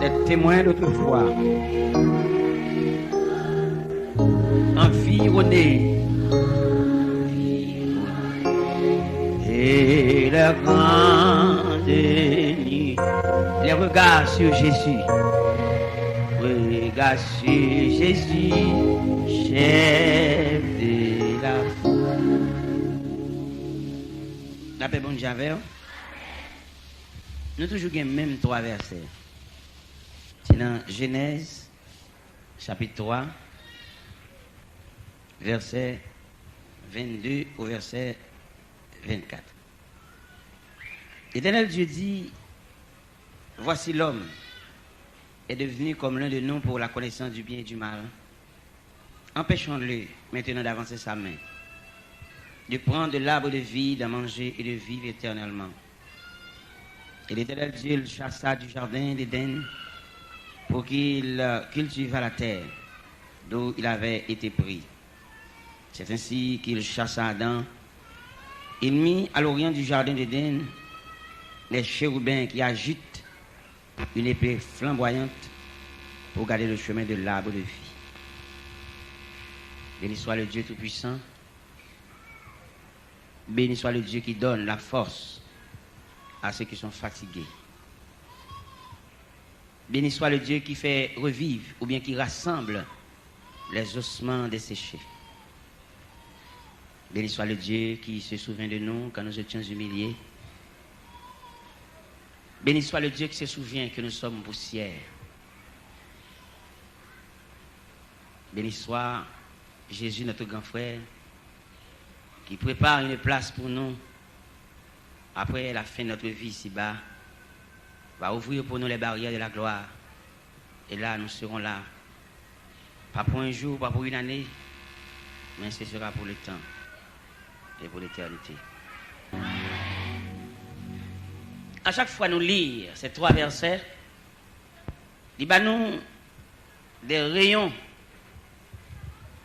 d'être témoin d'autrefois. Environné et la grande nuit, les regards sur Jésus, regards sur Jésus, chef de la foi. La paix bon Javel. Nous toujours gagnons même 3 versets. C'est dans Genèse, chapitre 3, verset 22 au verset 24. L'Éternel Dieu dit, voici l'homme est devenu comme l'un de nous pour la connaissance du bien et du mal. Empêchons-le maintenant d'avancer sa main, de prendre de l'arbre de vie, d'en manger et de vivre éternellement. Et l'Éternel Dieu le chassa du jardin d'Éden pour qu'il cultivât la terre d'où il avait été pris. C'est ainsi qu'il chassa Adam. Il mit à l'orient du jardin d'Éden les chérubins qui agitent une épée flamboyante pour garder le chemin de l'arbre de vie. Béni soit le Dieu Tout-Puissant. Béni soit le Dieu qui donne la force à ceux qui sont fatigués. Béni soit le Dieu qui fait revivre ou bien qui rassemble les ossements desséchés. Béni soit le Dieu qui se souvient de nous quand nous étions humiliés. Béni soit le Dieu qui se souvient que nous sommes poussière. Béni soit Jésus, notre grand frère, qui prépare une place pour nous après la fin de notre vie ici-bas, va ouvrir pour nous les barrières de la gloire. Et là, nous serons là. Pas pour un jour, pas pour une année, mais ce sera pour le temps et pour l'éternité. À chaque fois nous lire ces 3 versets, il y a nous des rayons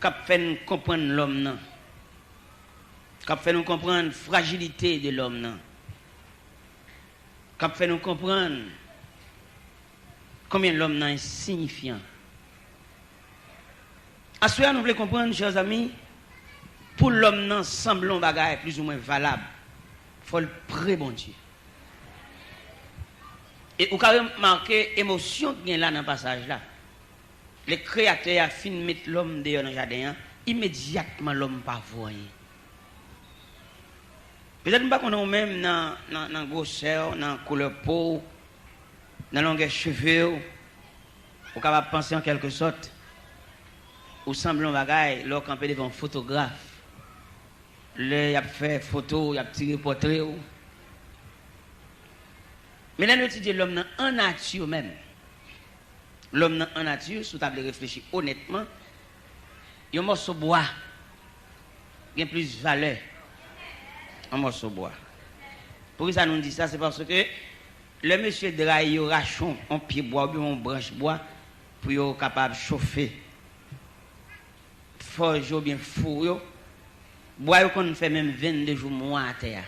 qui fait nous comprendre l'homme, qui fait nous comprendre la fragilité de l'homme, qui fait nous comprendre combien l'homme est insignifiant. À ce moment, nous voulons comprendre, chers amis, pour l'homme, semble un bagage plus ou moins valable. Il faut le prier, bon Dieu. Et vous avez marqué l'émotion qui est là dans le passage là. Le créateur a fini de mettre l'homme dehors dans le jardin, immédiatement l'homme pas voyé. Peut-être pas qu'on a même dans la grosseur, dans la couleur peau, dans la longueur cheveux, ou capable penser en quelque sorte, ou semblant bagaille, lorsqu'on campé devant un photographe, il a fait photo, il a tiré portrait. Mais là, nous étudions l'homme en nature même. L'homme en nature, si vous avez réfléchi honnêtement, il y a un morceau de bois qui a plus de valeur. Un morceau de bois. Pourquoi ça nous dit ça? C'est parce que le monsieur draille, il rachon un pied bois ou une branche bois pour être capable de chauffer. Forge ou bien four. Bois qu'on fait même 22 jours mois à terre.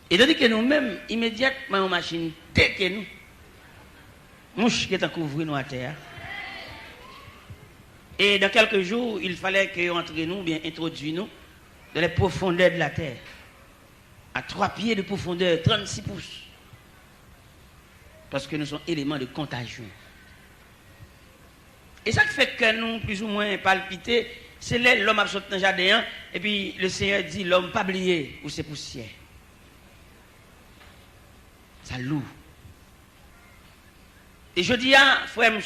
Et tandis que nous-mêmes, immédiatement, une machine tête que nous, mouche qui est couvert nous à terre. Et dans quelques jours, il fallait qu'entre nous, bien introduire nous dans les profondeurs de la terre. À 3 pieds de profondeur, 36 pouces. Parce que nous sommes éléments de contagion. Et ça qui fait que nous, plus ou moins, palpiter, c'est là l'homme a sauté dans le jardin, et puis le Seigneur dit, l'homme pas oublié, ou c'est poussière. Ça lourd. Et je dis à frère M.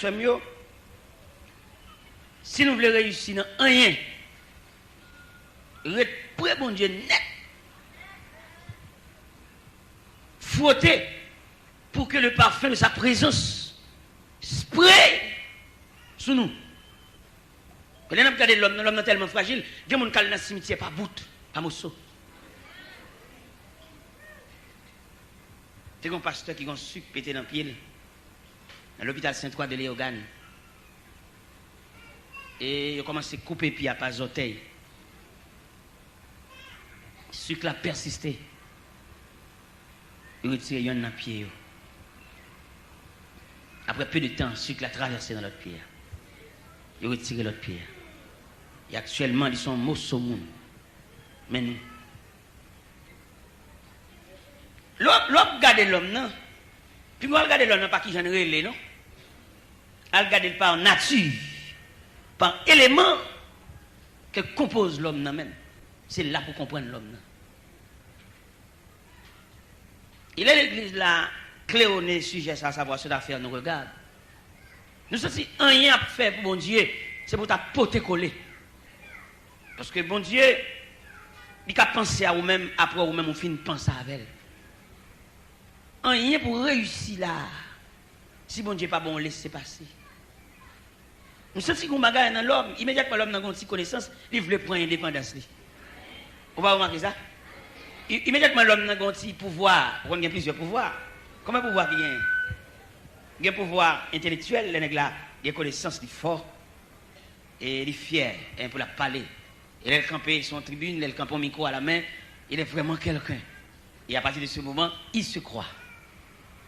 si nous voulons réussir dans rien, près bon Dieu net, frotter pour que le parfum de sa présence spray sur nous. Quand on regarde l'homme est tellement fragile, il y a des gens qui sont dans le cimetière par bout, par morceau. Il y a un pasteur qui a un sucre pété dans le pied dans l'hôpital Saint-Croix de Léogane. Et il a commencé à couper pied à pas orteil. Le sucre a persisté. Il retire un dans le pied. Après peu de temps, sucre l'a traversé dans l'autre pierre. Il a retiré l'autre pierre. Et actuellement, ils sont morceaux au monde. Mais nous. L'homme regarde l'homme, non? Puis moi, regarde l'homme, pas qui j'en ai non? Elle regarde par nature, par élément que compose l'homme même. C'est là pour comprendre l'homme. Il est l'église là, cléonné sujet à savoir ce d'affaire nous regarde. Nous sommes si rien à faire pour bon Dieu, c'est pour ta pote coller. Parce que bon Dieu, il a pensé à vous-même, après vous-même, on finit de penser avec elle. Rien pour réussir là. Si bon Dieu n'est pas bon, laissez passer. Nous sommes si on bagaille dans l'homme, immédiatement l'homme n'a pas de connaissance, il veut prendre l'indépendance. Vous va remarquer ça? Immédiatement l'homme n'a pas de pouvoir, il y a plusieurs pouvoirs. Comment pouvoir qu'il y a? Il y a un pouvoir intellectuel, les nègres là, il y a connaissance, il est fort, et il est fier, et pour la parler. Il est campé son tribune, il est campé au micro à la main, il est vraiment quelqu'un. Et à partir de ce moment, il se croit.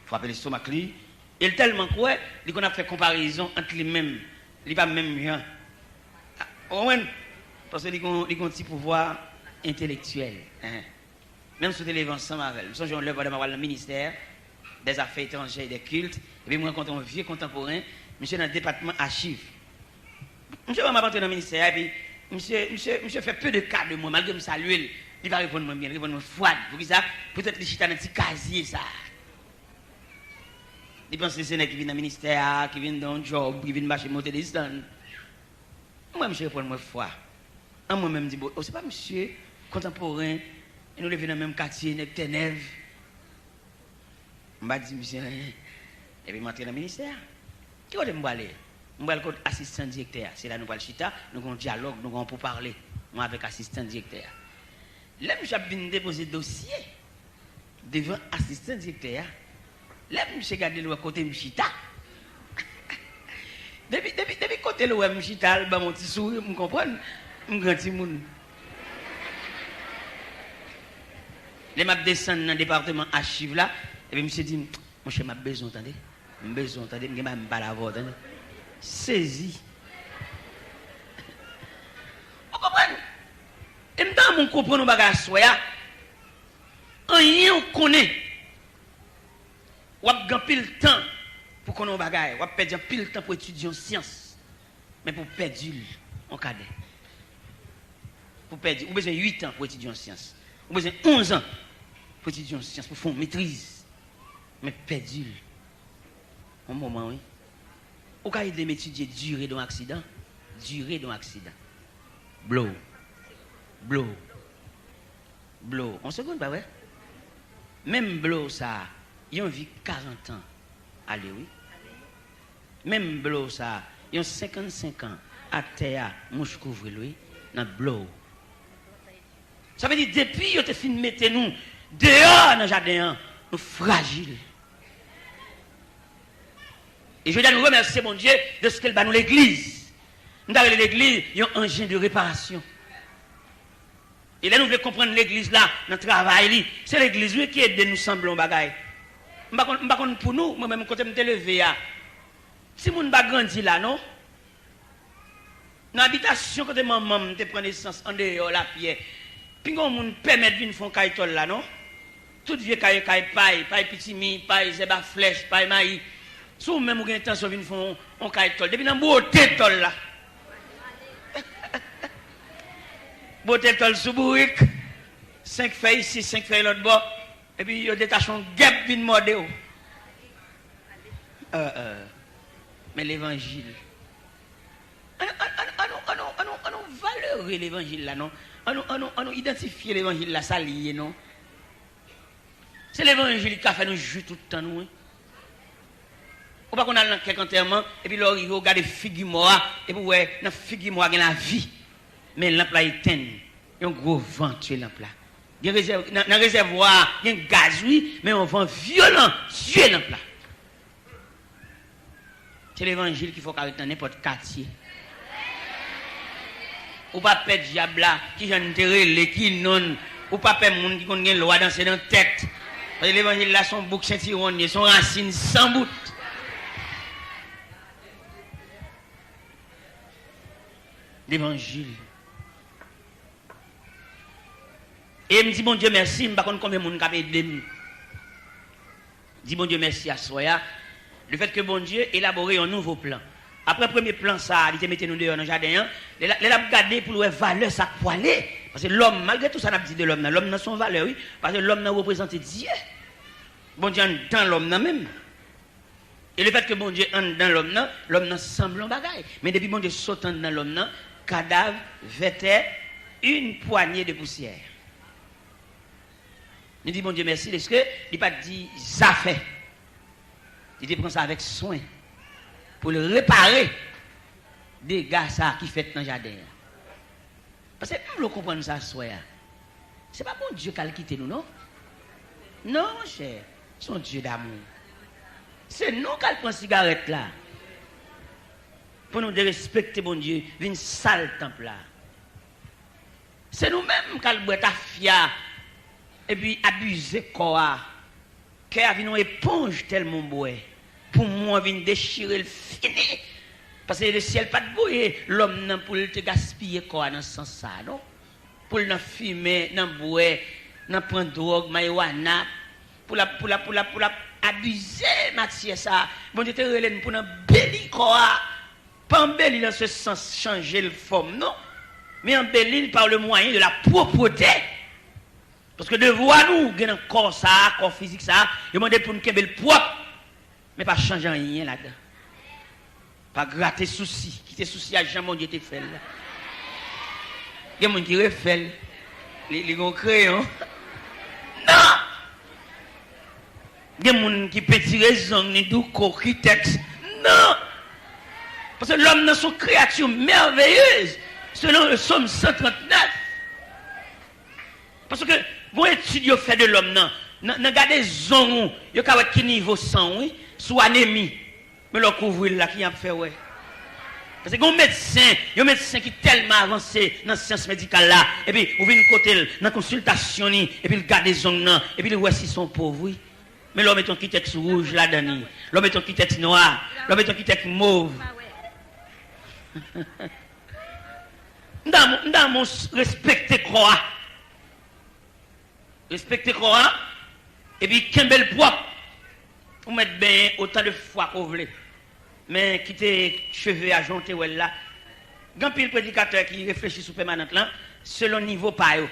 Il faut appeler l'estomac lui. Il est tellement quoi, qu'on a fait comparaison entre les mêmes. Il n'est pas même rien. Parce qu'il a un petit pouvoir intellectuel. Hein. Même si vous ensemble avec elle. Nous sommes dans le ministère des Affaires étrangères et des cultes. Et puis moi, quand on vieux contemporain, monsieur dans le département archives. Monsieur va m'apporter dans le ministère, et puis monsieur fait peu de cas de moi, malgré me saluer. Il va répondre bien, il va répondre froide. Pour ça, peut-être les chita dans un petit casier, ça. Il pense que c'est qui vient dans le ministère, qui vient dans un job, qui vient marcher, monter des stands. Moi, monsieur répond moi froid. Moi-même, je dis, oh, c'est pas monsieur contemporain, et nous vivons dans le même quartier, nous Ténèvres. Je m'a dit, monsieur, et puis je rentre dans le ministère. Qui va me aller? Je vais aller assistant directeur. C'est là nous parlons chita, nous avons un dialogue, nous avons pour parler. Moi avec assistant directeur. Là, je viens déposer dossier devant assistant directeur. Là, je regarde le côté de chita. Depuis côté de chita, je mon petit sourire, je comprends, je grand petit monde. Les m'a descendre dans le département archive là, et puis je dit, mon cher, m'a besoin, attendez, je ne pas la voix, attendez. Saisi. Vous comprenez? Et maintenant, on comprend nos bagages soya. Rien on connaît. On a gagné pile temps pour qu'on ait bagages. On a perdu pile temps pour étudier en sciences. Mais pour perdre en cadet. Pour perdre, on a besoin de 8 ans pour étudier en sciences. On a besoin de 11 ans pour étudier en sciences, pour faire une maîtrise. Mais perdu. Un moment, oui. Au cas où il étudier durée d'un accident, blow. On se compte pas, ouais? Même blow, ça, il a vit 40 ans. Allez, oui. Même blow, ça, il a 55 ans. À terre, mouche couvre lui, dans blow. Ça veut dire, depuis, il a fini de mettre nous dehors dans le jardin, nous fragiles. Et je veux dire, nous remercier mon Dieu de ce qu'elle bat nous l'église. Nous avons l'église, il y a un engin de réparation. Et là, nous voulons comprendre l'église là, notre travail. C'est l'église qui aide nous sembler en bagaille. Je ne sais pas pour nous, moi-même, quand je me levé, si nous ne pas grandi là, non? Dans l'habitation, quand maman te prend naissance en dehors la pierre, puis on nous permet de venir faire un caïtol là, non? Tout vieux caï paille petit mi, paille zéba flèche, paille maïs. Si vous même vous avez intention de faire un caïtol, depuis dans le beauté tol là. Beauté tol sous bourrique, 5 feuilles ici, 5 feuilles l'autre bord, et puis il y a des tachons guêpes qui mordent. Mais l'évangile. On valeure l'évangile là, non? On identifie l'évangile là, ça lié, non? C'est l'évangile qui a fait nous jouer tout le temps, nous. Ou pas qu'on a quelques enterrements, et puis là, il regarde les figues mortes, et puis ouais, dans les figues mortes, il y a la vie. Mais l'ample là est éteint. Il y a un gros vent tué l'ample là. Dans le réservoir, il y a un gaz, oui, mais un vent violent tué l'ample là. C'est l'évangile qu'il faut qu'arrêter dans n'importe quartier. Ou pas perdre diable là, qui j'en enterré, qui non, ou pas perdre monde qui connaît une loi dans ses tête. Parce que l'évangile là, son bouc Saint-Iron, son racine sans bout. l'évangile. Et me dit bon Dieu merci, je ne sais pas combien de monde a aidé. Dis bon Dieu merci à Soya. Le fait que bon Dieu élaboré un nouveau plan. Après le premier plan, ça, il était mis nous dehors dans le jardin. Il a regardé pour voir valeur ça pour aller. Parce que l'homme, malgré tout ça, on a dit de l'homme, l'homme n'a son valeur, oui. Parce que l'homme n'a représenté Dieu. Bon Dieu dans l'homme même. Et le fait que bon Dieu entre dans l'homme n'a semble en bagaille. Mais depuis bon Dieu saute dans l'homme, cadavre, vêtait une poignée de poussière. Nous disons bon Dieu merci, parce que il n'a pas dit ça fait. Il prend ça avec soin pour le réparer des gars ça qui fait dans le jardin. Parce que nous comprenons ça soir. C'est pas bon Dieu qui a quitté nous, non? Non, mon cher. C'est un Dieu d'amour. C'est nous qui prenons cigarette là. Pour nous de respecter bon Dieu, une sale temple là. C'est nous-mêmes qui avons boire ta fia et puis abuser quoi. Qui a une éponge tellement boire. Pour moi, vient déchirer le fini. Parce que le ciel pas de bouillir. L'homme n'a pour te gaspiller quoi dans ce sens ça, non? Pour le fumer, dans boire, dans prendre drogue, marijuana, pour la abuser matière ça. Bon Dieu te relève pour nous bélir quoi. Pas embellir dans ce sens changer le forme, non? Mais embellir par le moyen de la propreté. Parce que de voir nous, il y a un corps ça, corps physique ça, il demande pour nous qu'il y ait le propre. Mais pas changer rien là-dedans. Pas gratter soucis. Qui te soucie à jamais, mon Dieu te fait là. Il y a des gens qui refait. Les gros crayons. Non! Il y a des gens qui peuvent tirer zong, ni dou, qui texte. Non! Parce que l'homme dans son créature merveilleuse, selon le psaume 139. Parce que, bon étude fait de l'homme, non? N'a gardé zong, il y a qui niveau sang, oui? Sous anémie, mais le couvrir là qui a fait ouais. Parce que un médecin qui est tellement avancé dans la science médicale là, et puis vous venez côté dans la consultation, et puis il garde des ongles, et puis il voit s'ils sont pauvres, oui. Mais l'homme est un qui texte rouge là-dedans, l'homme est un qui texte noir, l'homme est un qui texte mauve. Dans mon respecter croix, et puis qu'un bel poids. Vous mettez bien autant de fois que vous voulez. Mais quittez cheveux à jonter là. Grand pile prédicateur qui réfléchit sur permanent là, selon niveau pas yo.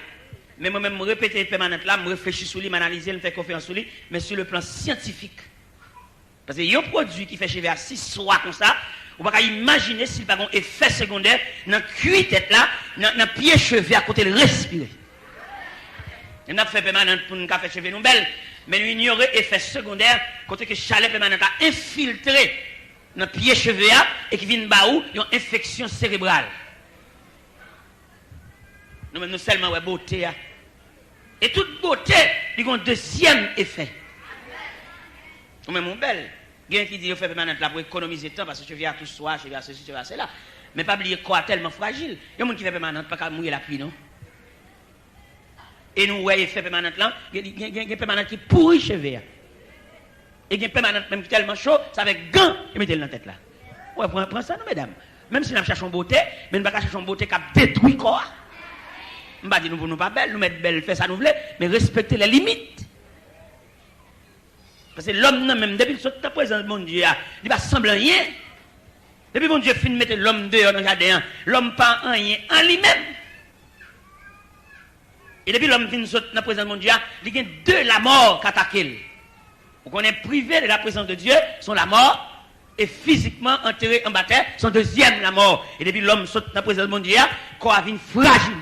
Mais moi-même, je répète permanent là, je réfléchis sur lui, m'analyser, je fais confiance sur lui, mais sur le plan scientifique. Parce qu'il y a un produit qui fait cheveux à 6 soirs comme ça, on ne peut pas imaginer s'il n'y a pas un effet secondaire dans la cuisse tête là, dans le pied cheveux à côté de respirer. On a fait permanent pour nous faire cheveux nous belles. Mais nous ignorons l'effet secondaire, côté que chaleur permanente a infiltré dans le pied cheveux et qui vient de où une infection cérébrale. Nous-mêmes, nous seulement ouais, beauté. Et toute beauté, il y a un deuxième effet. Nous-mêmes, mon belle. Il y a qui dit qu'il fait permanente là pour économiser le temps parce que je viens à tout soir, je viens à ceci, je viens à cela. Mais pas oublier quoi tellement fragile. Il y a des gens qui fait permanente, pas qu'à mouiller la pluie, non? Et nous, ouais, fait permanente là, il y a des permanentes qui pourrit cheveux. Et il y a des permanentes même qui tellement chaud, ça avec gants, et mettez-le dans la tête là. Ouais, prends ça, non, mesdames. Même si nous cherchons beauté, mais nous ne cherchons beauté qui a détruit quoi. Nous ne pas dire nous pas belles, nous mettre belle, faire ça nous voulons, mais respecter les limites. Parce que l'homme, même depuis que la présence de mon Dieu, il va sembler rien. Depuis que mon Dieu finit de mettre l'homme dehors dans le jardin, l'homme pas rien en lui-même. Et depuis l'homme finit dans la présence de mon Dieu, il y a deux la mort qui attaquent. On est privé de la présence de Dieu, sont la mort, et physiquement enterré en baptême, son deuxième la mort. Et depuis l'homme saute dans la présence de mon Dieu, quoi vient fragile.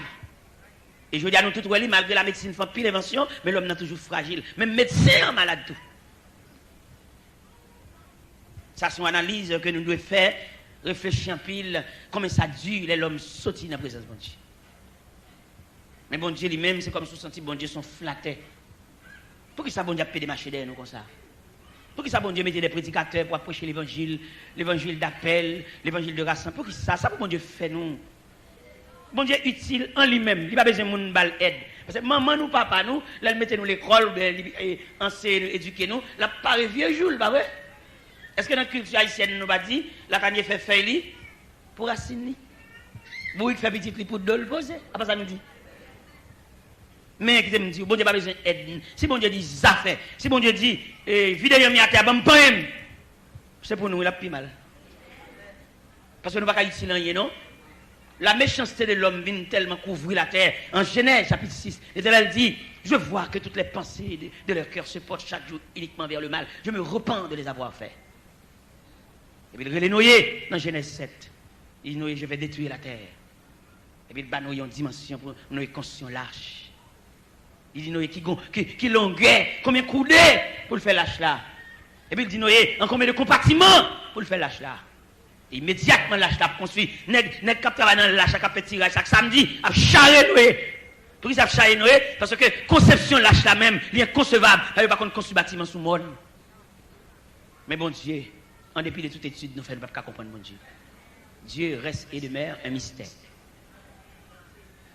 Et je dis à nous tous, malgré la médecine fait pile invention, mais l'homme est toujours fragile. Même médecin en malade tout. Ça, c'est une analyse que nous devons faire, réfléchir en pile, comment ça dure, l'homme saute dans la présence de mon Dieu. Mais bon Dieu lui-même, c'est comme si senti bon Dieu sont flattés. Pourquoi ça bon Dieu a pédé marcher derrière nous comme ça? Pourquoi ça bon Dieu mettait des prédicateurs pour prêcher l'évangile d'appel, l'évangile de rassemblement? Pourquoi ça pour bon Dieu fait nous? Bon Dieu utile en lui-même, il n'a pas besoin de nous balle aide. Parce que maman nous, papa nous, là il mettait nous l'école, enseigner, éduquer nous, là pas vieux jour, pas vrai? Est-ce que dans la culture haïtienne nous va dire, la tanier fait feuille pour racine? Vous fait petit prix pour le poser. Après ça, nous dit. Mais qui me dit, bon Dieu pas besoin d'aide. Si bon Dieu dit ça fait, si bon Dieu dit, vidéo mi à terre, bon poème, c'est pour nous, il a plus mal. Parce que nous ne pouvons pas ici rien, non? La méchanceté de l'homme vient tellement couvrir la terre. En Genèse, chapitre 6, l'Éternel dit, je vois que toutes les pensées de leur cœur se portent chaque jour uniquement vers le mal. Je me repens de les avoir fait. Et puis il les Noé dans Genèse 7. Il dit, Noé, je vais détruire la terre. Et puis il bat Noé en dimension pour Noé construire l'arche. Il dit Noé qui longueur, combien de coudées pour le faire l'arche là. Et puis il dit Noé, en combien de compartiments pour le faire l'arche là. Et immédiatement l'arche là construit. Nèg cap travaille dans l'arche, cap fait tirage chaque samedi, a charré Noé. Pour qui ça charré Noé? Parce que conception l'arche là même, il est inconcevable. Il n'y a pas qu'on construit bâtiment sous monde. Mais bon Dieu, en dépit de toute étude, nous ne faisons pas comprendre mon Dieu. Dieu reste et demeure un mystère.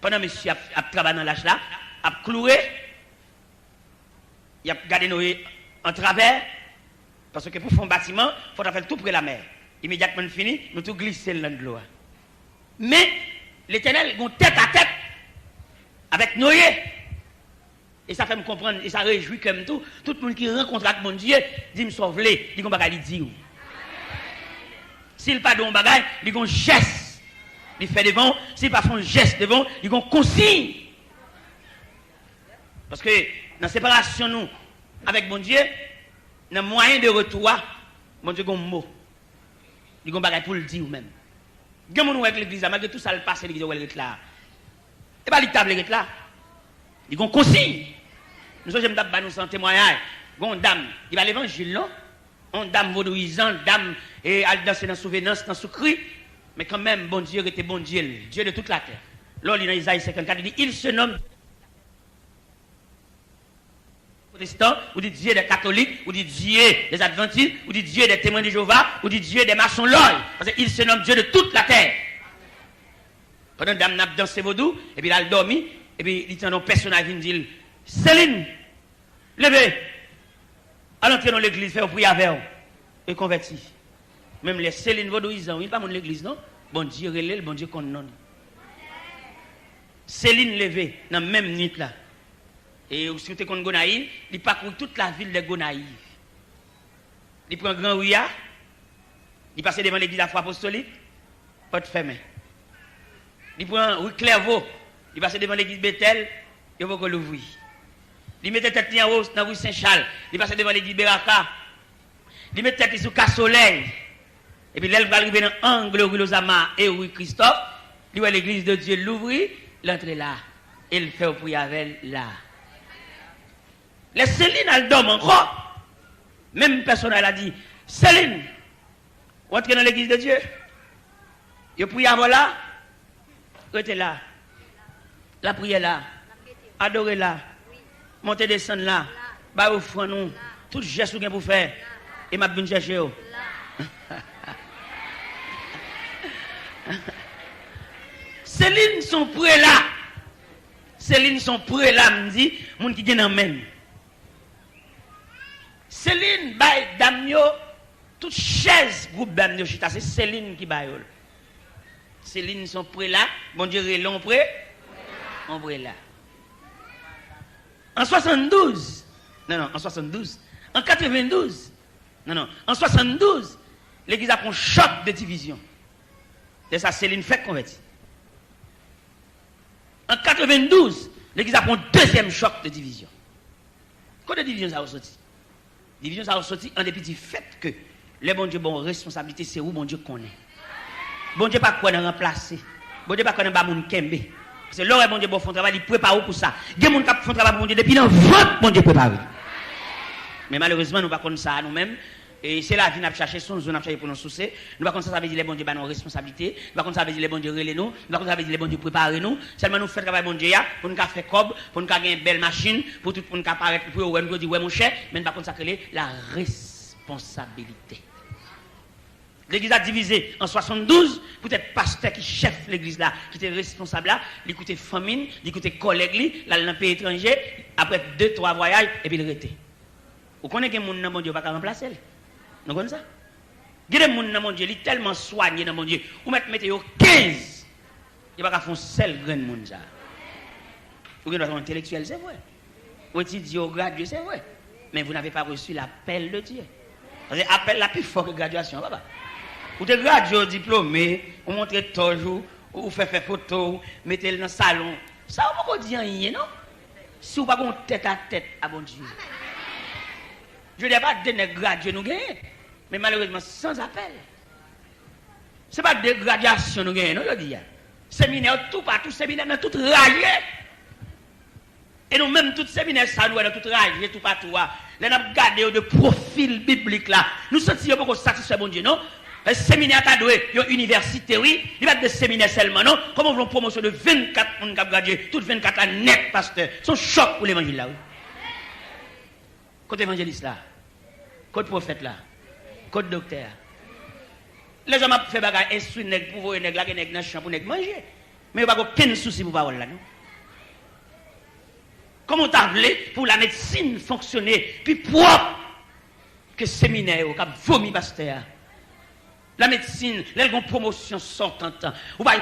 Pendant que monsieur a travaillé dans l'arche là, a cloué, il a gardé Noé en travers, parce que pour faire un bâtiment, il faut faire tout près de la mer. Immédiatement fini, nous tout glisser dans l'eau. Mais l'Éternel est tête à tête avec Noé. Et ça fait me comprendre, et ça réjouit comme tout le monde qui rencontre avec mon Dieu, dit me sauver, dit qu'on va lui dire. S'il pas de bon bagage, il a un geste. Il fait devant, s'il pas fait un geste devant, il a un consigne. Parce que dans la séparation nous avec mon Dieu, dans le moyen de retour, mon Dieu a un mot. Il y a un bagage pour le dire même. Il y a un monde avec l'église, malgré tout ça, le passe l'église où elle est là. Et pas l'étable est là. Il y a un consigne. Nous sommes nous en témoignage. Il y a une dame, il va l'évangile là. Une dame vaudouisante, dame, et elle danse dans souvenance, dans soucri. Mais quand même, bon Dieu était bon Dieu, Dieu de toute la terre. Là, il y a Isaïe 54, il dit, il se nomme protestant, ou dit Dieu des catholiques, ou dit Dieu des adventistes, ou dit Dieu des témoins de Jéhovah, ou dit Dieu des maçons l'œil. Parce qu'il se nomme Dieu de toute la terre. Pendant que dame n'a dansé vaudou, et puis il a dormi, et puis il dit un personnage qui dit, Céline, levez, allons entrer dans l'église, faire prier avec vous, et converti. Même les Céline vaudouisants, il n'y a pas de l'église, non? Bon Dieu relève, bon Dieu condamne. Céline levée, dans la même nuit là. Et si vous êtes Gonaïve, il parcourt toute la ville de Gonaïve. Il prend Grand Ouya, il passe devant l'église apostolique, porte fermée. Il prend rue Clairvaux, il passe devant l'église Bethel, il va l'ouvrir. Il met tête en haut dans rue Saint-Charles, il passe devant l'église Beraka, il met tête sur Cas-Soleil, et puis là, il va arriver dans l'angle rue Lozama et rue Christophe, il voit l'église de Dieu l'ouvrir, l'entrée là, et il fait prier avec elle là. Les Céline, elle dorment encore. Même personne, elle a dit, Céline, rentrez dans l'église de Dieu. Il prie avant là, restez là. La prière là, adorez là, montez, descendre là, bah offrez nous, tout geste que vous faire, et m'a bien chercher. Céline sont prêts là. Céline sont prêts là, me dit, moun qui gen en même. Céline baille damnio, toute chaise groupe damnio chita, c'est Céline qui baille. Céline sont prêts là, bon Dieu l'on prêt, on prêt là. En 72, en 72, en 92, en 72, l'église a pris un choc de division. C'est ça, Céline fait convertir. En 92, l'église a pris un deuxième choc de division. Combien de division ça a ressorti? Division ça a ressorti en dépit du fait que le bon Dieu bon responsabilité, c'est où bon Dieu connaît. Bon Dieu pas quoi remplacer. Bon Dieu pas quoi dans moun kembe. C'est là bon Dieu bon font travail, il prépare pour ça. Il y a des gens qui font travail pour bon Dieu depuis dans votre bon Dieu prépare. Mais malheureusement nous pas comme ça nous-mêmes. Et c'est la vie n'a chercher son zone n'a chercher pour nous soucier. Nous pas comme ça veut dire les bon Dieu ba nos responsabilités. Nous pas comme ça veut dire les bon Dieu relais nous. Nous pas comme ça veut dire les bon Dieu préparer nous. Seulement nous faire travail bon Dieu pour nous faire cob, pour nous gagner une belle machine, pour tout pour nous apparaître pour nous dire ouais mon cher, mais pas comme ça que la responsabilité. L'église a divisé en 72, peut-être pasteur qui chef l'église là, qui était responsable là, il écoutait famine, il écoutait collègue là, dans le pays étranger, après 2-3 voyages et puis il était. Vous connaissez que mon nom bon Dieu va remplacer. Nous connaissons ça? Il y a des gens dans mon Dieu, il est tellement soigné dans mon Dieu. Vous mettez 15. Il n'y a pas qu'à faire un seul grain de monde. Vous êtes intellectuel, c'est vrai. Vous étudiez au gradué, c'est vrai. Mais vous n'avez pas reçu l'appel de Dieu. Parce que l'appel la plus fort que graduation, papa. Vous êtes gradué, diplômé, vous montrez toujours, vous faites photo, vous mettez dans le salon. Ça, vous ne pouvez pas dire rien, non? Si vous n'avez pas tête à tête à bon Dieu. Je ne dis pas que des gradués nous gagnons, mais malheureusement sans appel. Ce n'est pas de graduation nous gagnons, non, je dis. Séminaire tout partout, séminaire dans tout rayé. Et nous même tout séminaire ça nous dans tout rayé, tout partout. Là, nous avons gardé de profil biblique là. Nous sentions beaucoup satisfaits, bon Dieu, non? Le séminaire a doué, il y a une université, oui. Il va être des séminaires seulement, non? Comment on veut une promotion de 24 personnes qui ont gradué, toutes 24 là, net, pasteur. C'est un choc pour l'évangile là, oui. Côté évangéliste là, côté prophète là, côté docteur. Les gens ont fait bagarre, instruire nèg pour voir nèg là, nèg dans champ pour nèg manger. Mais il n'y a pas aucun souci pour parole là, non? Comment t'as voulu pour la médecine fonctionner, puis propre que séminaire au cap vomi pasteur. La médecine, les promotion sont en temps.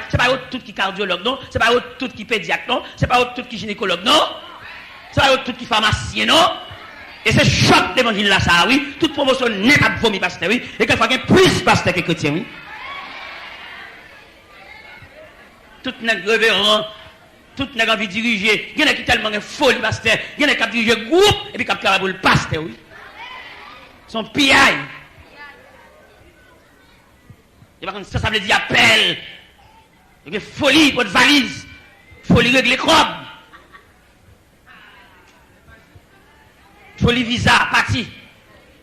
C'est pas tout qui cardiologue, non? C'est pas tout qui pédiatre, non? C'est pas tout qui gynécologue, non? C'est pas tout qui pharmacien, non? Et c'est choc l'évangile là, ça, oui. Toute promotion n'est pas vomi pasteur, oui. Et quelquefois, il y a plus pasteur que chrétien, oui. Tout n'est révérend, tout n'est envie de diriger. Il y en a qui tellement de folie pasteur. Il y en a qui dirigent le groupe et puis qui travaillent pour le pasteur, oui. Son PI. Ça veut dire appel. Il y a folie pour une valise. Folie régler crobe. Folie visa, parti.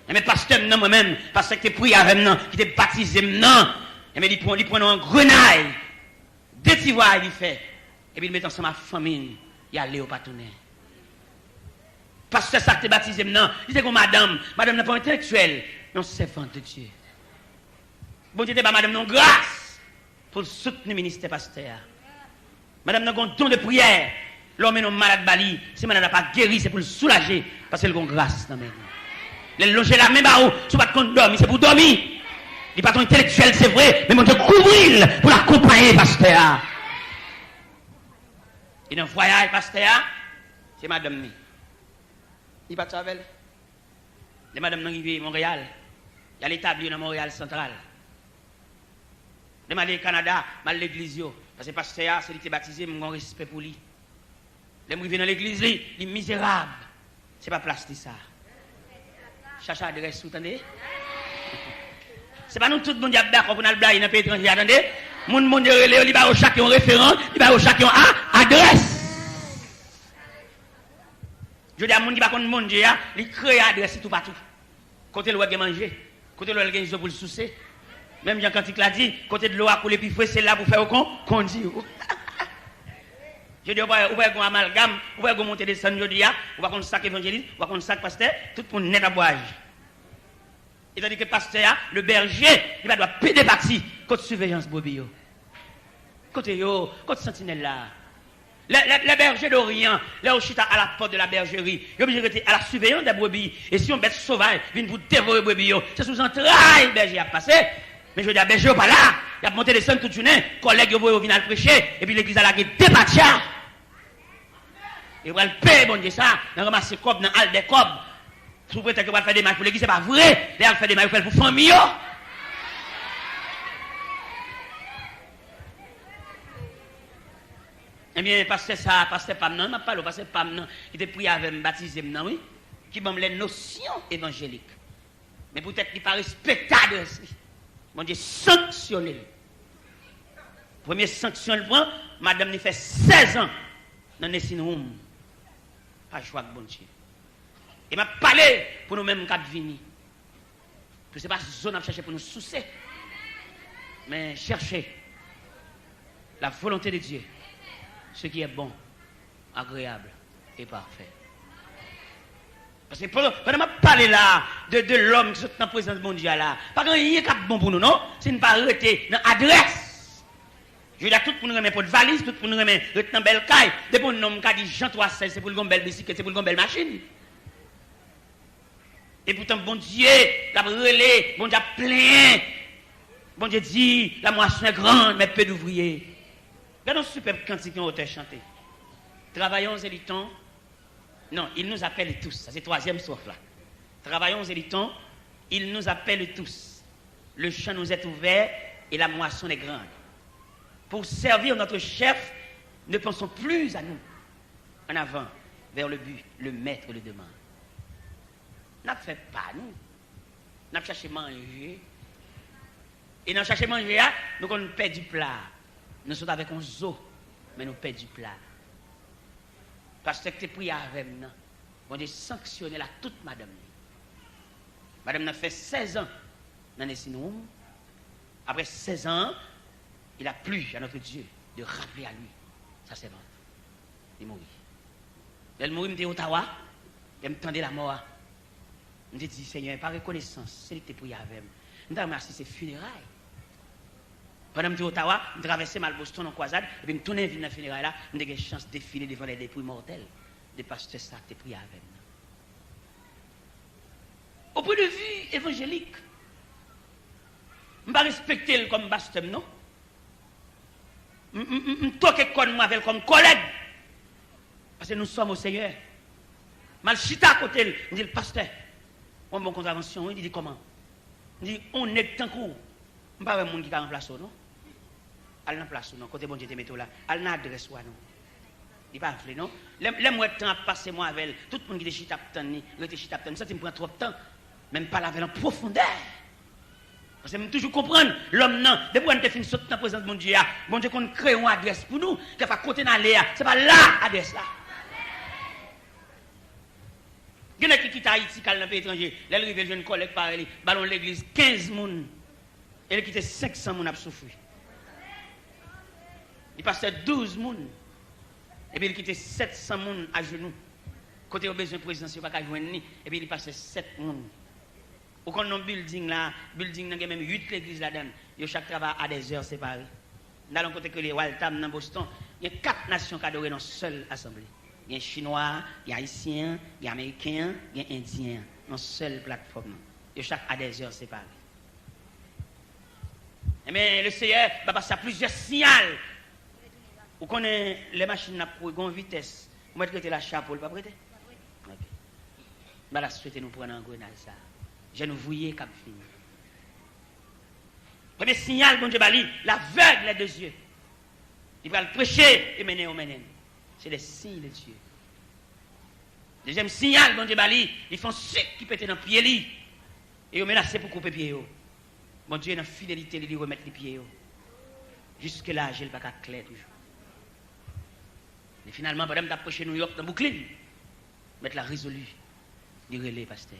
Mais pasteur, non, moi-même, parce que tu es pris avec moi, qui t'es baptisé, non. Mais il prend un grenaille. Deux tivoirs, il fait. Et puis il met ensemble ma famille. Il allait au partenaire. Pasteur, ça t'es baptisé, non. Il dit que madame n'est pas intellectuelle. Non, servante de Dieu. Bon Dieu, madame, non, grâce pour soutenir le ministère pasteur. Madame, non, un don de prière. L'homme est non malade bali. Si madame n'a pas guéri, c'est pour le soulager. Parce qu'elle a grâce. Elle loger la même barreau. Si pas de compte dormir, c'est pour dormir. Il n'est pas ton intellectuel, c'est vrai. Mais mon Dieu, couvrir pour l'accompagner, pasteur. Il y a un voyage, pasteur. C'est madame. Il n'est pas avec elle. Les madame non arrivées à Montréal. Il y a l'établi dans Montréal central. Je suis allé au Canada, je suis allé à l'église. Parce que le pasteur, c'est lui qui est baptisé, j'ai un respect pour lui. Je suis arrivé dans l'église, il est misérable. Ce n'est pas place de ça. Cherchez l'adresse, vous entendez? Ce n'est pas nous tout le monde qui est d'accord pour nous blaguer dans le pays étranger, attendez? Mon monde il va au chacun référent, il va au chacun adresse. Je dis à mon qui va contre monde, il crée adresse tout partout. Côté le qui manger, côté le qui pour le soucer. Même Jean Cantique l'a dit, côté de l'eau à couler puis fouet, c'est là pour faire au qu'on dit. Je dis, on va faire un amalgame, on va monter des scènes, je dis, on va faire un sac évangéliste, on va faire un sac pasteur, tout pour net à boire. Et tandis que le pasteur, le berger, il va doit péder parti, côté surveillance bobio. Côté yo, côté sentinelle là. Les bergers d'Orient, les Ochita à la porte de la bergerie, ils sont obligés de rester à la surveillance des brebis. Et si on bête sauvage vient vous dévorer les brebis, c'est sous entrailles, berger a passé. Mais je dis à berger pas là, il a monté des scènes tout une, collègues au final prêcher, et puis l'église a la guerre débattu. Et vous allez payer, bon Dieu, ça, dans ramasser cob, dans hall des cob. Sous prétexte que vous allez faire des marches pour l'église, c'est pas vrai. Vous allez faire des marches pour famille. Eh bien, pasteur ça, pasteur Pam, non, je parle, pasteur Pam, non, qui était prié avec me baptisé, non, oui, qui m'a les notions évangéliques. Mais peut-être qu'il n'est pas respectable aussi. Mon Dieu, sanctionner. Première sanction, le prend, madame, il fait 16 ans dans les Room. Pas choix de bon Dieu. Et m'a parlé pour nous-mêmes quand venir. Que ce n'est pas zone à chercher pour nous soucier, mais chercher la volonté de Dieu. Ce qui est bon, agréable et parfait. Parce que pendant que je parle là de l'homme qui est dans la présence mondiale là, pas qu'il y ait bon pour nous, non? C'est ne pas arrêter dans l'adresse. Je veux dire, tout pour nous remettre pour une valise, tout pour nous remettre dans une belle caille. Des bons noms qui dit Jean 3,16, c'est pour une belle bicyclette, c'est pour une belle machine. Et pourtant, bon Dieu, la relais, bon Dieu plein. Bon Dieu dit, la moisson est grande, mais peu d'ouvriers. Regardons ce superbe cantique qu'un auteur chanté. Travaillons et luttons. Non, il nous appelle tous. Ça, c'est troisième strophe là. Travaillons et luttons. Il nous appelle tous. Le champ nous est ouvert et la moisson est grande. Pour servir notre chef, ne pensons plus à nous. En avant, vers le but, le maître le demande. N'a fait pas nous. N'a cherché manger. Et dans chercher manger, nous on perd du plat. Nous sommes avec un zoo, mais nous perd du plat. Parce que tu prié avec nous. On a sanctionné la toute madame. Madame n'a fait 16 ans dans les Sinoum. Après 16 ans, il a plu à notre Dieu de rappeler à lui sa servante. Il mourit. Elle mourit, il me dit Ottawa, il me tendait la mort. Je me dis, Seigneur, par reconnaissance, c'est lui qui t'a prié avec moi. Je me remercie ses funérailles. Pendant que je suis à Ottawa, je traversais mal Boston en croisade, et puis je tournais dans la funéraille là, j'ai eu une chance de défiler devant les dépouilles mortelles des pasteurs ça qui t'a prié avec moi. Au point de vue évangélique, je ne vais pas respecter comme pasteur, non? Je ne toque comme collègue. Parce que nous sommes au Seigneur. Mal chita à côté, je dis le pasteur, on bon contravention, il dit comment? Il dit on est tant court. Je ne sais pas si qui a en place, non? Elle en place, non? Côté bon Dieu te mette là. Elle n'a adresse, non? Il pas fait, non? Les mois de temps à passer moi avec elle, tout le monde qui est chita tani, rete chita tani, ça me prend trop de temps. Même pas avec en profondeur. Parce que je toujours comprendre l'homme non, depuis qu'on te fin sauter dans la présence de mon Dieu qu'on crée une adresse pour nous, qu'il va côté dans l'air, c'est pas là adresse là. Il y a qui quitte Haïti, qui est dans le pays étranger, là, il y a une collègue par elle, ballon l'église, 15 personnes. Elle a quitté 500 personnes à souffrir. Il passait 12 personnes. Et puis il a quitté 700 personnes à genoux. Côté au besoin présidentiel, il n'y a pas qu'à joindre. Et puis il passait 7 personnes. Ou quand on a un building là, il y a même 8 églises là-dedans. Chaque travail à des heures séparées. Dans le côté que les Waltham dans Boston, il y a 4 nations qui adorent dans une seule assemblée. Il y a Chinois, il y a Haïtiens, il y a Américains, il y a Indiens, dans une seule plateforme. Et chaque à des heures séparées. Mais le Seigneur va passer à plusieurs signaux. Vous connaissez les machines à grande vitesse. Vous mettez la chapeau, pas prêté? Ok. Je vais souhaiter nous prendre en grenade ça. Je nous voyais comme fini. Premier signal, bon Dieu, l'aveugle des yeux. Il va le prêcher et mener au menen. C'est les signes de Dieu. Deuxième signal, bon Dieu, ils font ce qui peut être dans le pied. Et ils menacent pour couper les pieds. Bon Dieu, dans la fidélité, il remettre les pieds. Jusque-là, je n'ai pas clair toujours. Et finalement, madame d'approcher New York dans Brooklyn, mettre la résolue du relais pasteur.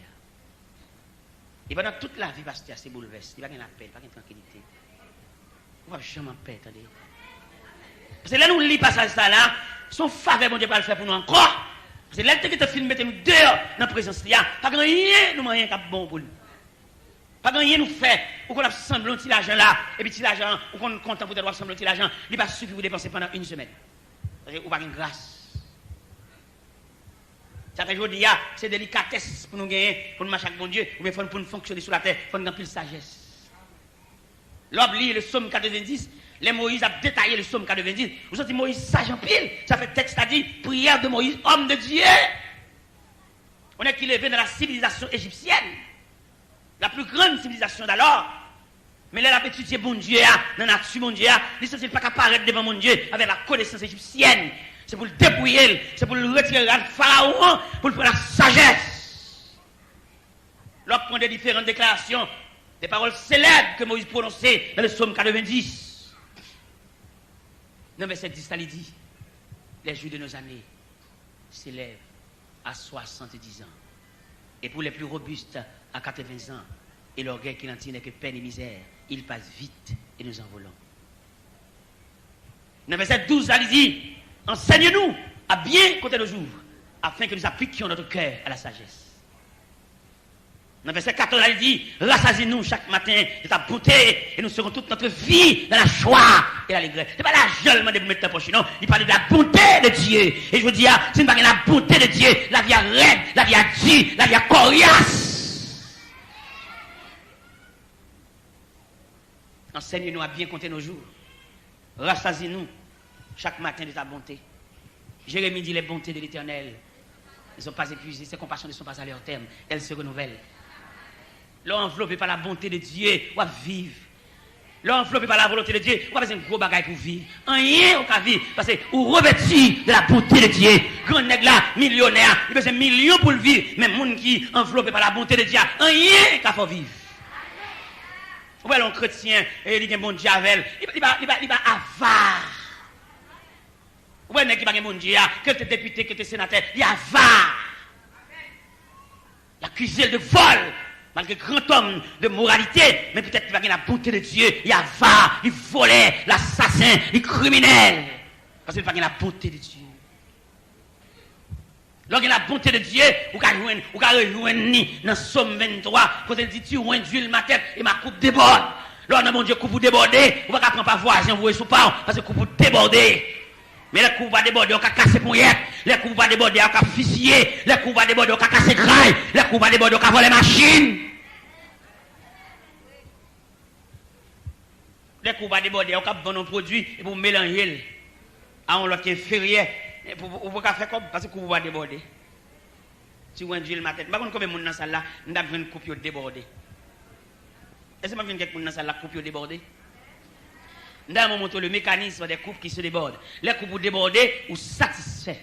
Et pendant toute la vie, pasteur, c'est bouleversé. Il n'y a pas de paix, pas de tranquillité. On va jamais en paix, attendez. Parce que là, nous lisons pas ça là, son faveur, bon Dieu, pas le faire pour nous encore. Parce que là, tu as filmé, nous dehors dans la présence là, pas de rien, nous rien qui bon pour nous. Pas de rien nous fait, ou qu'on a semblé un petit l'argent là, et puis petit l'argent, ou qu'on est content pour avoir semblé un petit l'argent, il va suffire vous dépenser pendant une semaine. Parce que vous n'avez pas de grâce. Ça fait aujourd'hui, c'est délicatesse pour nous gagner, pour nous marcher avec bon Dieu, ou bien pour nous fonctionner sur la terre, pour nous remplir de sagesse. L'homme lit le psaume 90, les Moïse a détaillé le psaume 90. Vous savez, Moïse sage en pile, ça fait texte à dire, prière de Moïse, homme de Dieu. On est qu'il est dans la civilisation égyptienne, la plus grande civilisation d'alors. Mais là, la étudié bon Dieu, dans la nature bon Dieu, il ne pas apparaître devant mon Dieu avec la connaissance égyptienne. C'est pour le dépouiller, c'est pour le retirer le pharaon, pour le prendre la sagesse. L'autre prend des différentes déclarations, des paroles célèbres que Moïse prononçait dans le psaume 90. Non, mais c'est dit, ça dit, les jours de nos années s'élèvent à 70 ans. Et pour les plus robustes, à 80 ans. Et l'orgueil qui n'en tient que peine et misère, il passe vite et nous envolons. Dans verset 12, il dit, enseigne-nous à bien compter nos jours, afin que nous appliquions notre cœur à la sagesse. Dans verset 14, il dit, rassasie-nous chaque matin de ta beauté, et nous serons toute notre vie dans la joie et l'allégresse. Ce n'est pas l'argent de mettre ta poche, non. Il parle de la bonté de Dieu. Et je vous dis, c'est pas la bonté de Dieu, la vie à raide, la vie à dit, la vie à coriace. Enseigne-nous à bien compter nos jours. Rassasie-nous chaque matin de ta bonté. Jérémie dit les bontés de l'Éternel ne sont pas épuisées, ses compassions ne sont pas à leur terme, elles se renouvellent. L'enveloppé par la bonté de Dieu, on va vivre. L'enveloppé par la volonté de Dieu, on va faire un gros bagage pour vivre. Rien on va vivre, parce que on revêtit de la bonté de Dieu. Grand nègre là, millionnaire, il besoin de millions pour le vivre, mais monde qui enveloppé par la bonté de Dieu, rien qu'à faire vivre. Vous voyez, un chrétien, il a un bon diable, il va avare. Vous voyez, il va un bon Dieu, que tu es député, que tu es sénateur, il est avare. Il accusé de vol. Malgré grand homme de moralité, mais peut-être qu'il va gagner la bonté de Dieu. Il avare, il volait, l'assassin, il criminel. Parce qu'il va gagner la bonté de Dieu. Lorsqu'il y a la bonté de Dieu, vous pouvez rejoindre dans Somme 23, quand il dit tu oins d'huile ma tête et ma coupe déborde. Lorsque mon Dieu coupe vous déborder, vous ne pouvez pas prendre voisin, vous sous pas, parce que coupe vous déborder. Mais les coups vont déborder, on va casser poignette. Les coups vont déborder, on va fusiller. Les coups vont déborder, on va casser graille. Les coups vont déborder, on va voler machines. Les coups vont déborder, on va vendre un produit et pour mélanger à un autre qui est inférieur. Vous pouvez faire comme parce que vous va déborder. Si vous avez ma tête, je ne sais pas combien de monde dans la salle là, nous avons une coupe débordée. Est-ce que vous avez quelqu'un dans la salle là, coupe débordée? Nous avons montré le mécanisme des coupes qui se débordent. Les coupes débordées ou satisfaits.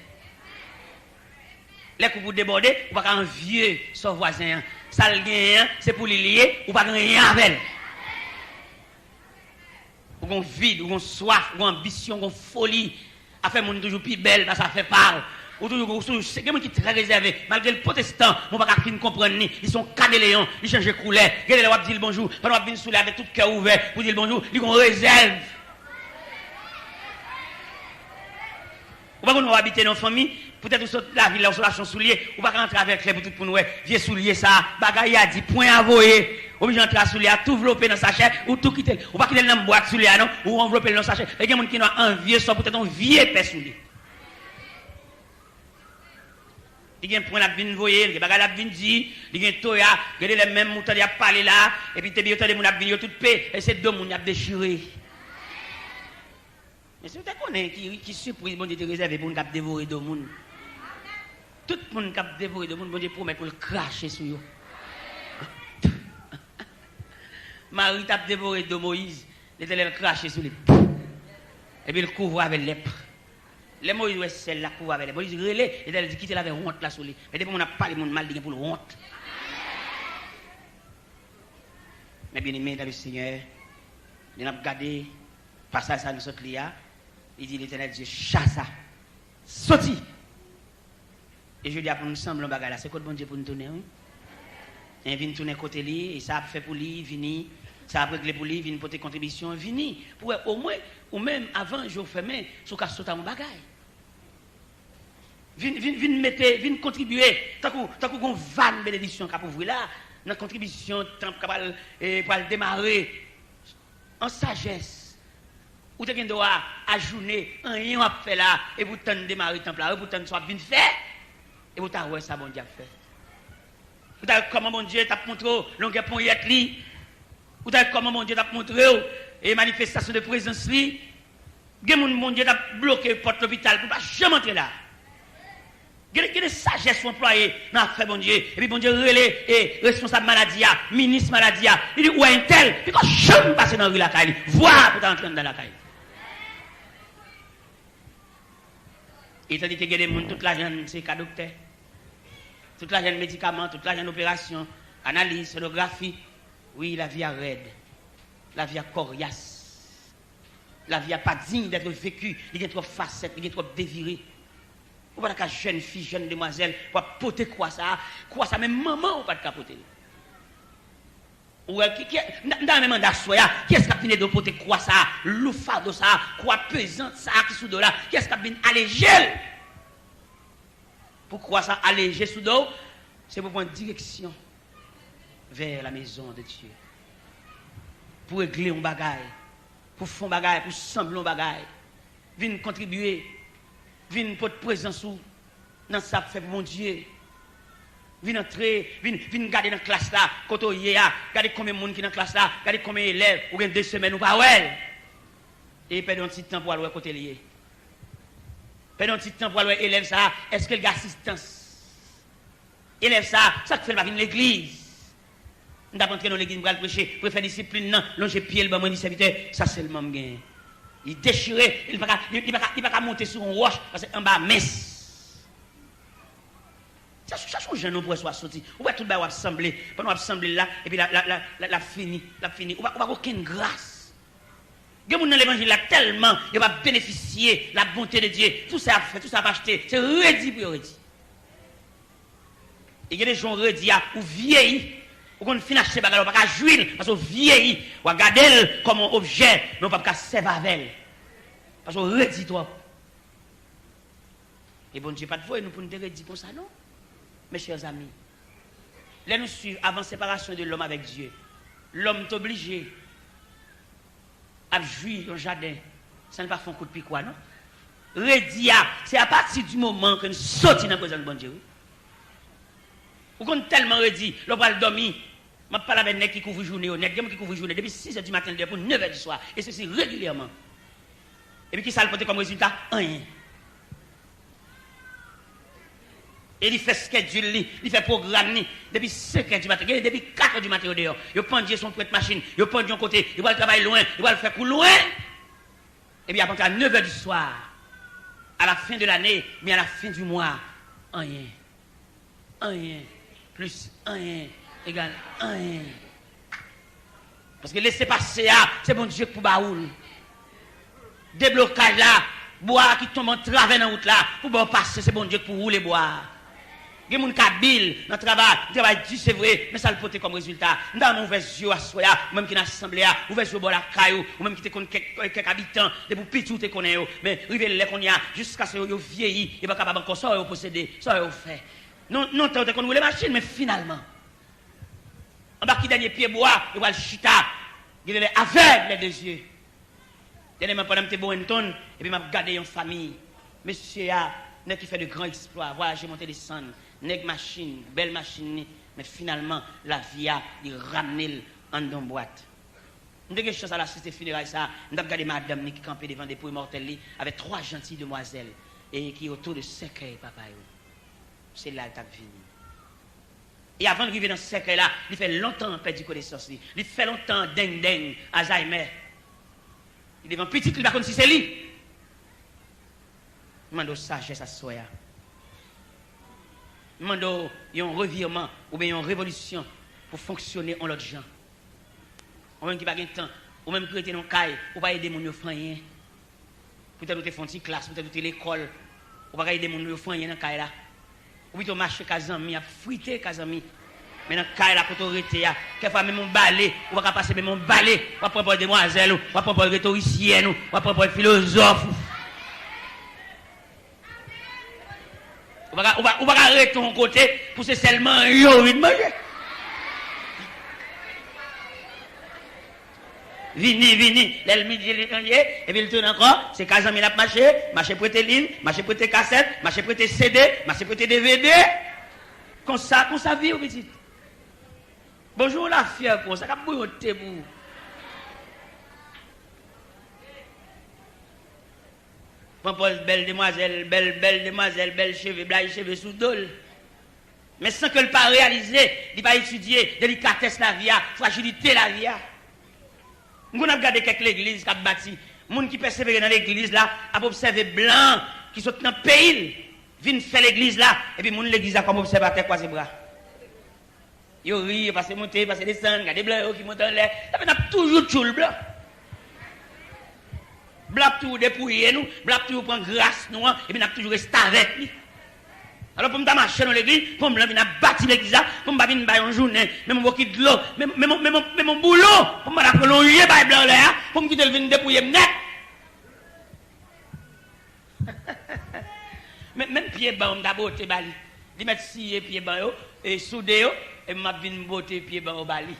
Les coupes débordées, vous n'avez pas un vieux son voisin. Ça le gagne, c'est pour les lier, ou pas rien avec. Ou qu'on vide, ou qu'on soif, ou qu'on ambition, ou qu'on folie. À faire mon toujours plus belle, ça fait part. Ou toujours, c'est quelqu'un qui est très réservé. Malgré le protestant, on ne va pas comprendre ni. Ils sont caméléons, ils changent de couleur. Regardez là, on dit bonjour. Pendant qu'on vient sous avec tout cœur ouvert pour dire bonjour, ils ont réserve. Ou pas qu'on va habiter dans une famille, peut-être sur la ville, sur la chambre soulier, ou pas rentrer avec les pour nous, vieux soulier ça, bagaille a dit, point à voyer. Ou bien entrer à soulier, tout envelopper dans sa chair, ou tout quitter. Ou pas quitter dans la boîte soulier, non, ou envelopper dans sa chair. Il y a des gens qui ont un vieux, soit peut-être un vieux père soulier. Il y a un point à venir voyer, il y a des gens qui il y a un toya, il y a les mêmes moutons qui ont parlé là, et puis il y a des gens qui ont tout paix, et c'est deux gens qui ont déchiré. Mais c'est peut-être qu'on est qui surprise, bon Dieu te réservé pour nous dévorer deux gens. Tout le monde qui a dévoré deux gens, bon Dieu promet pour le cracher sur eux. Marie t'a dévoré de Moïse, il était craché sur lui. Et puis il couvre avec lèpre. Les Moïse, ouais, c'est la couvre avec les Moïse, relais, et il dit quitter la avec honte là sur lui. Mais depuis on a parlé de mal, il pour le honte. Mais bien aimé dans le Seigneur, il a regardé, passage ça nous saute là, il dit l'Éternel Dieu, chasse ça, sorti. Et je dis à nous semblons bagarre là, c'est quoi le bon Dieu pour nous tourner? Il vient tourner côté lui, et ça a fait pour lui, vini. Ça a réglé pour lui, vient porter contribution, vini. Pour au moins, ou même avant, je fermé, sur qu'à sauter mon bagage. Vient contribuer, tant qu'on va une bénédiction qu'a ouvrir là, notre contribution, tant pour le démarrer, en sagesse. Ou tu dois ajourner, rien à faire là, et vous t'en démarrer le temple là, vous t'en soit bien fait, et vous t'en ça, bon Dieu a fait. Vous avez comment mon Dieu t'a montré longueur pour y être li. Vous avez comment mon Dieu t'a montré et manifestation de présence li. Mon Dieu t'a bloqué porte l'hôpital pour pas jamais entrer là. Il y a des sagesses employées dans l'affaire bon Dieu. Et puis bon Dieu relais et responsable maladie, ministre maladie. Il dit où est un tel? Puis quand jamais passer dans la rue la caille, voir pour t'entrer dans la caille. Il t'a dit que il y a des gens toute la journée c'est cas docteur. Toute la jeune médicaments, toute la jeune opération, analyse, sonographie. Oui, la vie est raide. La vie est coriace. La vie n'est pas digne d'être vécue. Il y a trop de facettes, il y a trop de dévirés. Ou pas de jeune fille, jeune demoiselle, pour porter quoi ça, même maman, ou pas de capoter. Ou dans le même mandat, qui est-ce qui a fini de porter quoi ça, l'oufado ça, quoi pesante ça, qui sous là, qui est-ce qui a fini alléger? Pourquoi ça alléger sous dos? C'est pour prendre direction vers la maison de Dieu. Pour régler un bagaille, pour faire un bagaille, pour sembler un bagaille. Viens contribuer, viens pour présence dans ça fait pour mon Dieu. Viens entrer, viens garder dans la classe là, quand on y est, regardez combien de monde qui est dans la classe là, regardez combien d'élèves, ou bien 2 semaines ou pas, ouais. Et perdre un petit temps pour aller à côté lié. Pendant un petit temps pour aller élève ça, est-ce que le gars assistance? Élève ça, ça que fait le pas l'église. On va rentrer dans l'église pour prêcher, pour faire discipline, non, longer pied le bon mon serviteur, ça seulement gain. Il déchiré, il pas pas monter sur un roche parce qu'en bas mince. Ça change jeune pour soit sorti. Ou va tout ba assembler, pendant assembler là et puis la fini. Ou pas aucune grâce. Gen moun dans l'évangile là tellement il va bénéficier la bonté de Dieu. Tout ça fait, tout ça va acheter, c'est redit pour redit. Et il y a des gens redit ou vieilli. Ou qu'on finit acheter bagarre, pas jouir parce que vieilli, ou regarder comme un objet, mais on pas servir avec. Parce que redit toi. Et bon Dieu pas de voix nous pour nous redire comme ça non. Mes chers amis, là nous suivons avant séparation de l'homme avec Dieu. L'homme est obligé à jouir dans le jardin. Ça ne pas faire un coup de pied quoi, non? Redia, c'est à partir du moment que nous sortons dans la présence de bon Dieu. Ou qu'on tellement redit, l'on va le dormir. Je parle avec les qui couvre la journée, qui couvre la journée depuis 6h du matin pour 9h du soir. Et ceci régulièrement. Et puis qui ça le porte comme résultat? Rien. Et il fait schedule, il fait programme depuis 5h du matin, depuis 4h du matin au dehors. Il prend son prête machine, il prend d'un côté, il va le travailler loin, il va le faire pour loin. Et puis après à 9h du soir, à la fin de l'année, mais à la fin du mois, rien. Rien. Plus rien égale rien. Parce que laisser passer, c'est bon Dieu pour baoul. Déblocage là, bois qui tombe en travers dans la route là, pour bon passer, c'est bon Dieu pour rouler bois. Il y a des gens qui dans le travail, c'est vrai, mais ça le porte comme résultat. Nous avons ouvert les yeux à soi, même qui dans l'assemblée, ouvert les yeux à la caillou, ou même qui te quelques habitants, des pour pitou te connaît, mais rive les qu'on y a, jusqu'à ce que vous vieilli, et pas capable encore ça, vous posséder, ça vous fait. Non, tant qu'on roule les machines, mais finalement, en bas qui dernier pied bois, il va le chita, il est aveugle les deux yeux. Dernièrement, pendant que je suis bon, et puis je regardé une famille. Monsieur, n'est qui fait de grands exploits, voilà, j'ai monté des sons. Nèg machine, belle machine, mais finalement, la vie a ramené en dans boîte. Nous avons chance à l'assister funérailles ça, nous avons regardé madame qui campait devant des pouilles mortelles avec 3 gentilles demoiselles et qui autour de 5 cercueils, papa. C'est là que tu as fini. Et avant de vivre dans ce cercueil-là, il fait longtemps perdu connaissance. Il fait longtemps ding, Alzheimer. Il devant petit, il va comme si c'est lui. Je demande sagesse à soi. Je demande un revirement ou bien une révolution pour fonctionner en l'autre gens. Ou même qui n'a pas de temps, ou même qui était dans le caille, ou pas aider mon enfant rien. Peut-être que tu fais une classe, peut-être que tu l'école, ou pas aider mon enfant rien dans le caille là. Ou plutôt marcher Kazami, à friter Kazami. Mais dans le caille là, quand tu arrêtes, quelquefois même mon balai, ou pas passer même mon balai, ou pas prendre pour demoiselle, ou pas prendre pour rhétoricienne, ou pas prendre pour philosophe. Ou pas arrêter ton côté pour c'est seulement yo de manger. Vini, l'elmidi et puis il tourne encore, c'est Kazami l'a marché prêter ligne, marché prêter cassette, marché prêter CD, marché prêter DVD. Comme ça vit au petit. Bonjour la fière pour ça, cap bouilloter pour. Pampol, belle demoiselle, belle cheveux, blague cheveux sous dol. Mais sans que le pas réaliser, il pas étudier délicatesse la vie, fragilité la vie. Nous avons regardé quelques églises qui ont bâti. Les gens qui persévèrent dans l'église là, ont observé blanc qui sont dans le pays, viennent faire l'église là, et puis l'église là comme observateur croisé bras. Ils rient, parce que monter, parce que descendre, il y a des blancs qui montent en l'air. Ça fait toujours tout le blanc. Blanc tout dépouiller nous, blanc tout prend grâce nous, et puis nous toujours resté avec lui. Alors pour me marcher dans l'église, pour me venir bâtir l'église, pour me venir une journée, même mon bouquet de l'eau, même mon boulot, pour me faire l'ongier par blanc là, pour me quitter le venir dépouiller net. Même pied bas, on m'a beauté bali. Ils mettent scié pied bas et soudé et m'a venir beauté pied bas au bali.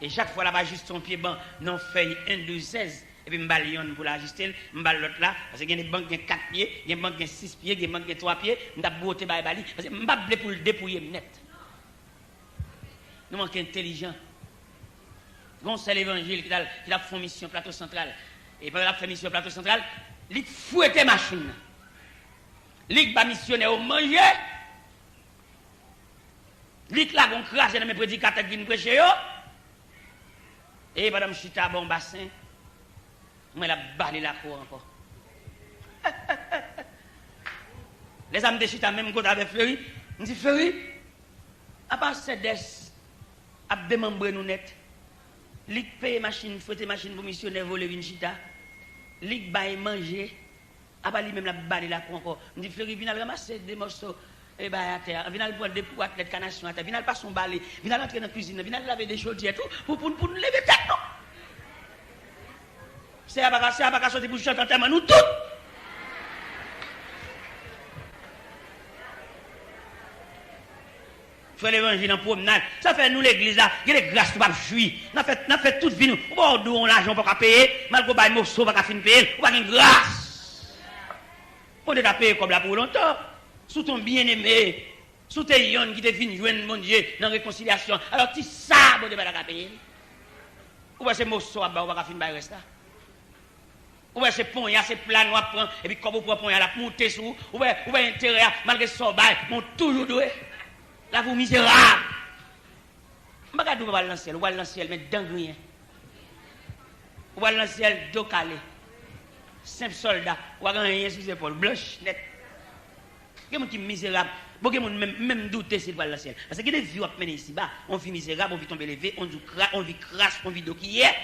Et chaque fois là-bas juste son pied bas, non feuille 1 2 16. Et puis, je vais pour l'ajuster, je vais l'autre là, parce qu'il y a des banques qui ont 4 pieds, il y a des banques qui ont 6 pieds, il y a des banques qui ont 3 pieds, je vais beauté par bali, parce que je vais pour le dépouiller net. Nous manquons intelligent. C'est l'évangile qui a fait mission plateau central. Et pendant la fait mission plateau central, il fouettait machine. Lik ba missionnaire au manger. Lik la gon crache dans mes prédicateurs qui nous prêchent yo. Et madame Chita bon bassin. Moi la balé la cour encore. Les âmes de Chita même côté avec Fleury, me dit Fleury à part CEDES a démembré nous net. Lik paye machine, fouette machine pour missionnaire voler une Chita. Lik bail manger. A pas lui même la balé la cour encore. Me dit Fleury vient ramasser des morceaux et bah à terre, vient prendre des pour athlète canation à terre, vient pas son balai, vient entrer dans la cuisine, vient laver des chaudières tout pour nous lever tête non. C'est à pas sortir pour chanter enterrement nous tous. Faire l'évangile en promenade, ça fait nous l'église là, il y a des grâces pour pas fuir. N'a fait toute vie nous. Bon on l'argent pour payer, malgré bail morceau pas fin payer, ou pas une grâce. On est à payer comme là pour longtemps. Sous ton bien-aimé, sous tes yon qui te fin joindre mon Dieu dans la réconciliation. Alors tu ça bon de pas la payer. Ou pas c'est morceau à bas ou pas fin bail reste là. Ou bien c'est pont, il y a ces plans noir prend et puis comme vous prenez pont, il y a la monter sous ou bien intérêt malgré son bail, mon toujours doué. Là vous misérable. Pas gadou va dans le ciel, ou va dans le ciel mais dangrien. Ou va dans le ciel dos calé. Simple soldat, ou va rien sous épaule blanche net. Quelqu'un qui est misérable, beaucoup de gens même douter s'il va dans le ciel. Parce que des vies à mener ici bas, on vit misérable, on vit tomber levé, on vit crasse, on vit d'eau qui est.